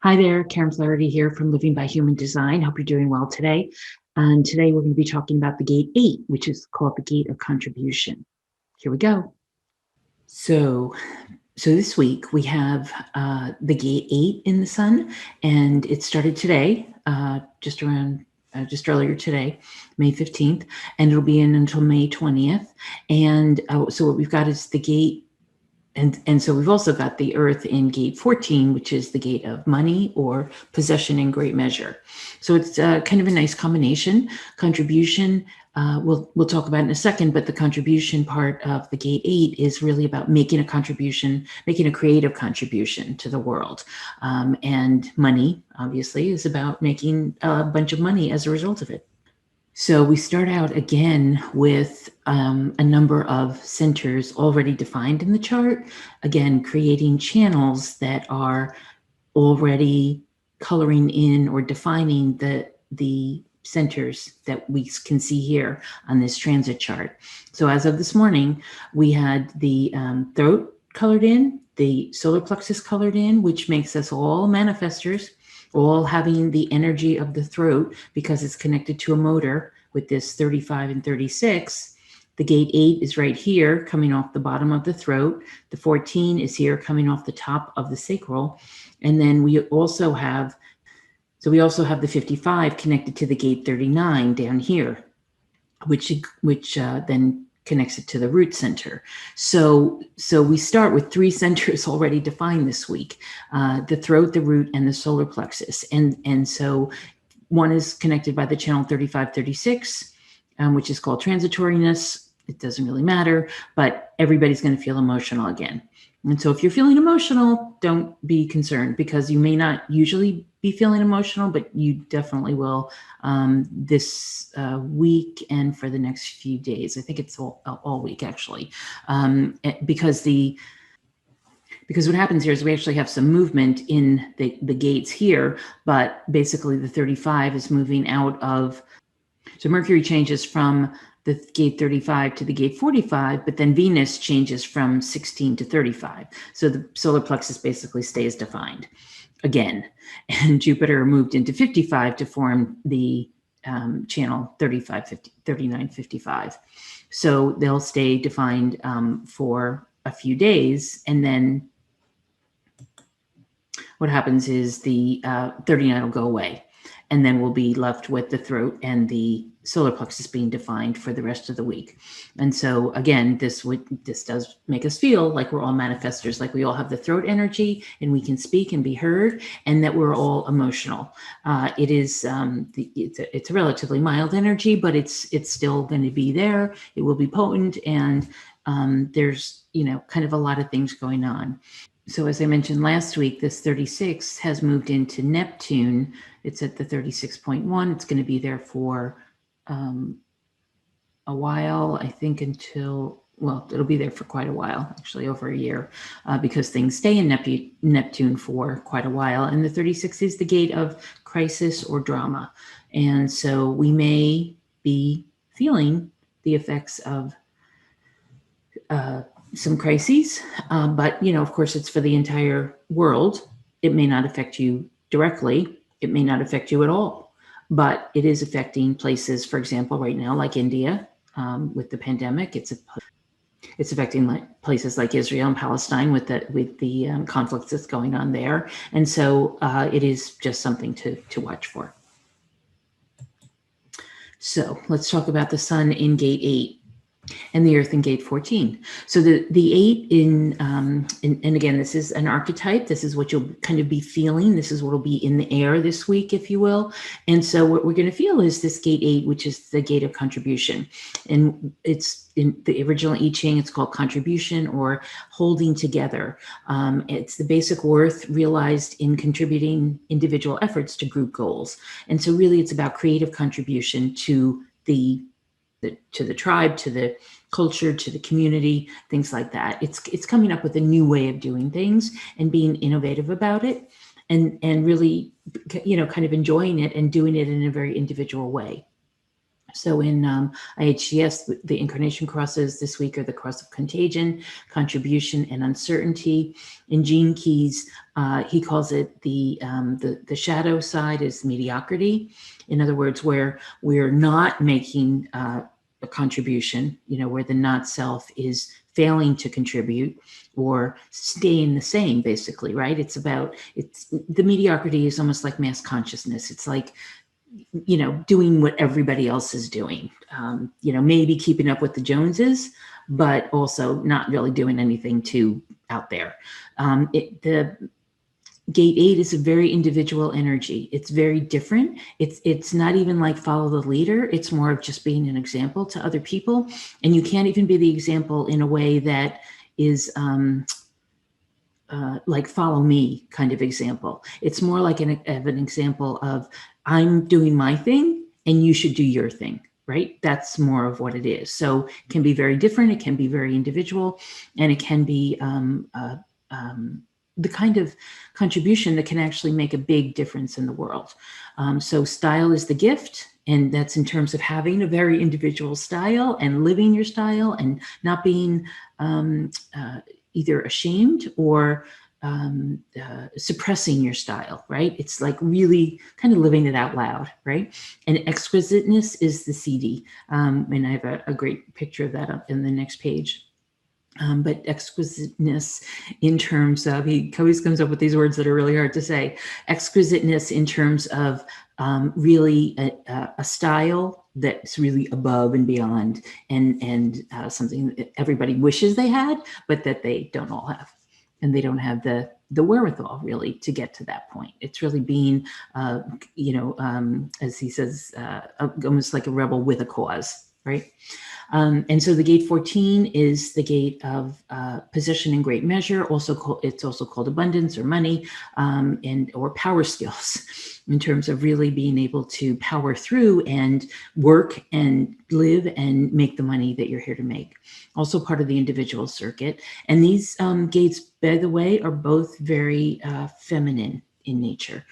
Hi there, Karen Flaherty here from Living by Human Design. Hope you're doing well today. And today we're going to be talking about the gate 8, which is called the gate of contribution. Here we go. So this week we have the gate 8 in the sun, and it started today, just earlier today, May 15th, and it'll be in until May 20th. And so what we've got is the gate. And so we've also got the Earth in gate 14, which is the gate of money or possession in great measure. So it's kind of a nice combination. Contribution, we'll talk about in a second, but the contribution part of the gate 8 is really about making a contribution, making a creative contribution to the world. And money, obviously, is about making a bunch of money as a result of it. So we start out again with a number of centers already defined in the chart, again, creating channels that are already coloring in or defining the centers that we can see here on this transit chart. So as of this morning, we had the throat colored in, the solar plexus colored in, which makes us all manifestors, all having the energy of the throat because it's connected to a motor with this 35 and 36. The gate 8 is right here coming off the bottom of the throat. The 14 is here coming off the top of the sacral. And then we also have the 55 connected to the gate 39 down here, which then connects it to the root center. So we start with 3 centers already defined this week, the throat, the root, and the solar plexus. And so one is connected by the channel 3536, which is called transitoriness. It doesn't really matter, but everybody's going to feel emotional again. And so if you're feeling emotional, don't be concerned, because you may not usually be feeling emotional, but you definitely will this week and for the next few days. I think it's all week, actually, because what happens here is we actually have some movement in the gates here, but basically the 35 is moving out of, so Mercury changes from the gate 35 to the gate 45, but then Venus changes from 16 to 35. So the solar plexus basically stays defined again. And Jupiter moved into 55 to form the channel 3955. So they'll stay defined for a few days. And then what happens is the 39 will go away. And then we'll be left with the throat and the solar plexus being defined for the rest of the week. And so again, this does make us feel like we're all manifestors, like we all have the throat energy and we can speak and be heard, and that we're all emotional. It is it's a relatively mild energy, but it's still going to be there. It will be potent, and there's kind of a lot of things going on. So as I mentioned last week, this 36 has moved into Neptune. It's at the 36.1. It's going to be there for a while, I think, until, well, it'll be there for quite a while, actually over a year, because things stay in Neptune for quite a while. And the 36 is the gate of crisis or drama. And so we may be feeling the effects of some crises, but of course, it's for the entire world. It may not affect you directly. It may not affect you at all, but it is affecting places, for example, right now, like India, with the pandemic. It's affecting places like Israel and Palestine with the conflicts that's going on there. And so it is just something to watch for. So let's talk about the sun in gate 8. And the Earth in gate 14. So the 8 and again, this is an archetype. This is what you'll kind of be feeling. This is what will be in the air this week, if you will. And so what we're going to feel is this gate 8, which is the gate of contribution. And it's in the original I Ching, it's called contribution or holding together. It's the basic worth realized in contributing individual efforts to group goals. And so really it's about creative contribution to the tribe, to the culture, to the community, things like that. It's coming up with a new way of doing things and being innovative about it, and really, kind of enjoying it and doing it in a very individual way. So in IHGS, the incarnation crosses this week are the cross of contagion, contribution, and uncertainty. In Gene Keys, he calls it the shadow side is mediocrity. In other words, where we're not making a contribution, where the not self is failing to contribute or staying the same, basically, right? It's the mediocrity is almost like mass consciousness. It's like, doing what everybody else is doing, maybe keeping up with the Joneses, but also not really doing anything too out there. The Gate 8 is a very individual energy. It's very different. It's not even like follow the leader. It's more of just being an example to other people. And you can't even be the example in a way that is like follow me kind of example. It's more like an example of I'm doing my thing and you should do your thing, right? That's more of what it is. So it can be very different. It can be very individual, and it can be the kind of contribution that can actually make a big difference in the world. So style is the gift. And that's in terms of having a very individual style and living your style and not being either ashamed or suppressing your style, right? It's like really kind of living it out loud, right? And exquisiteness is the CD. And I have a great picture of that up in the next page. But exquisiteness in terms of, he always comes up with these words that are really hard to say. Exquisiteness in terms of really a style that's really above and beyond, and something that everybody wishes they had, but that they don't all have, and they don't have the wherewithal really to get to that point. It's really being, as he says, almost like a rebel with a cause, right? And so the gate 14 is the gate of possession in great measure. It's also called abundance or money, or power skills, in terms of really being able to power through and work and live and make the money that you're here to make. Also part of the individual circuit. And these gates, by the way, are both very feminine in nature.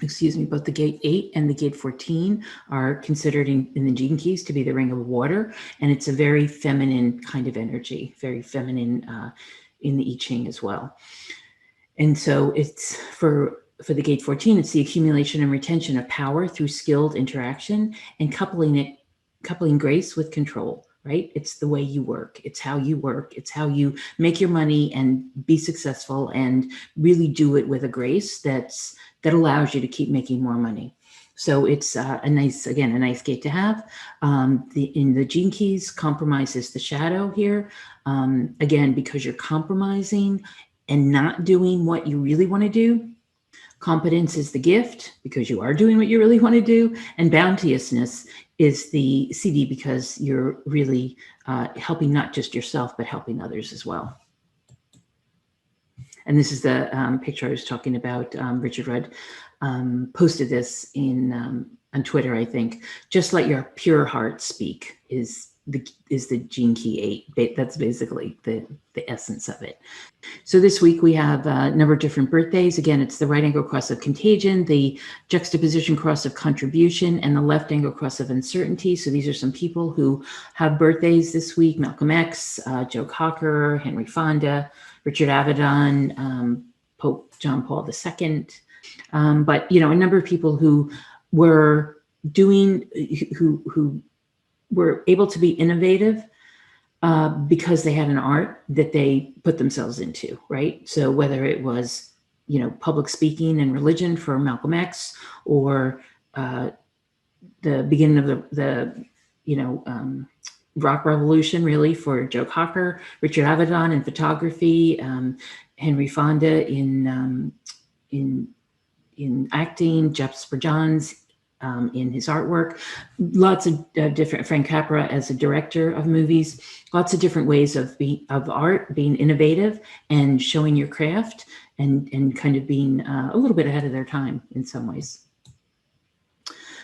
Excuse me, both the gate 8 and the gate 14 are considered in the Gene Keys to be the ring of water. And it's a very feminine kind of energy, very feminine in the I Ching as well. And so it's for the gate 14, it's the accumulation and retention of power through skilled interaction and coupling grace with control, right? It's the way you work. It's how you work. It's how you make your money and be successful and really do it with a grace that allows you to keep making more money. So it's a nice gate to have. In the Gene Keys, compromise is the shadow here. Again, because you're compromising and not doing what you really want to do. Competence is the gift because you are doing what you really want to do. And bounteousness is the CD because you're really helping not just yourself, but helping others as well. And this is the picture I was talking about. Richard Rudd posted this on Twitter, I think. Just let your pure heart speak is the Gene Key 8. That's basically the essence of it. So this week we have a number of different birthdays. Again, it's the right angle cross of contagion, the juxtaposition cross of contribution, and the left angle cross of uncertainty. So these are some people who have birthdays this week: Malcolm X, Joe Cocker, Henry Fonda, Richard Avedon, Pope John Paul II. But, a number of people who were who were able to be innovative because they had an art that they put themselves into, right? So whether it was, public speaking and religion for Malcolm X, or the beginning of the rock revolution really for Joe Cocker, Richard Avedon in photography, Henry Fonda in acting, Jasper Johns in his artwork, lots of different, Frank Capra as a director of movies, lots of different ways of art, being innovative and showing your craft and kind of being a little bit ahead of their time in some ways.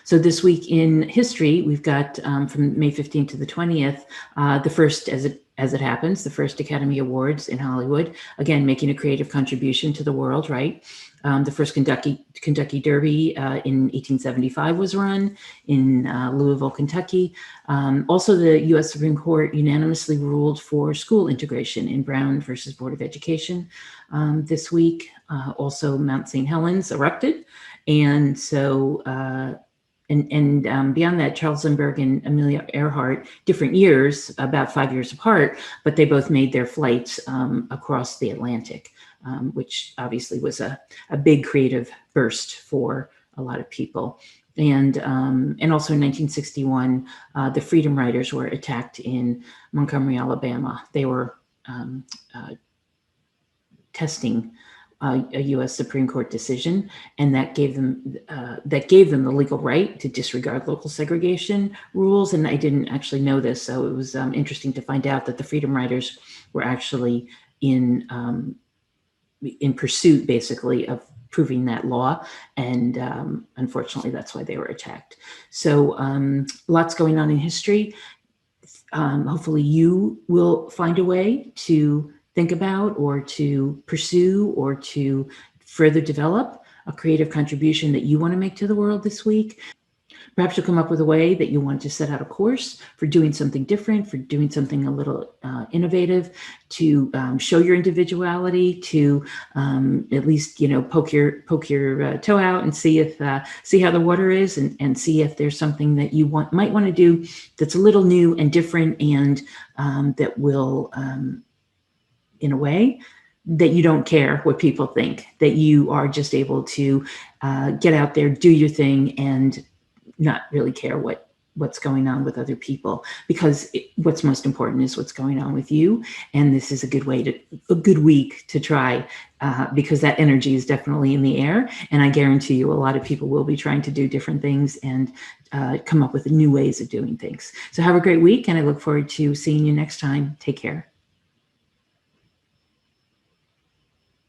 So this week in history, we've got from May 15th to the 20th, the first, as as it happens, the first Academy Awards in Hollywood, again, making a creative contribution to the world, right? The first Kentucky Derby in 1875 was run in Louisville, Kentucky. Also, the U.S. Supreme Court unanimously ruled for school integration in Brown versus Board of Education this week. Also, Mount St. Helens erupted. And so, beyond that, Charles Lindbergh and Amelia Earhart, different years, about 5 years apart, but they both made their flights across the Atlantic, which obviously was a big creative burst for a lot of people. And also in 1961, the Freedom Riders were attacked in Montgomery, Alabama. They were testing a U.S. Supreme Court decision, and that gave them the legal right to disregard local segregation rules. And I didn't actually know this, so it was interesting to find out that the Freedom Riders were actually in pursuit, basically, of proving that law, and unfortunately, that's why they were attacked. So lots going on in history. Hopefully, you will find a way to think about or to pursue or to further develop a creative contribution that you want to make to the world this week. Perhaps you'll come up with a way that you want to set out a course for doing something different, for doing something a little innovative, to show your individuality, to at least poke your toe out and see how the water is, and see if there's something that you might want to do that's a little new and different, and that will in a way that you don't care what people think, that you are just able to get out there, do your thing, and not really care what's going on with other people, because what's most important is what's going on with you. And this is a good week to try, because that energy is definitely in the air. And I guarantee you a lot of people will be trying to do different things and come up with new ways of doing things. So have a great week, and I look forward to seeing you next time. Take care.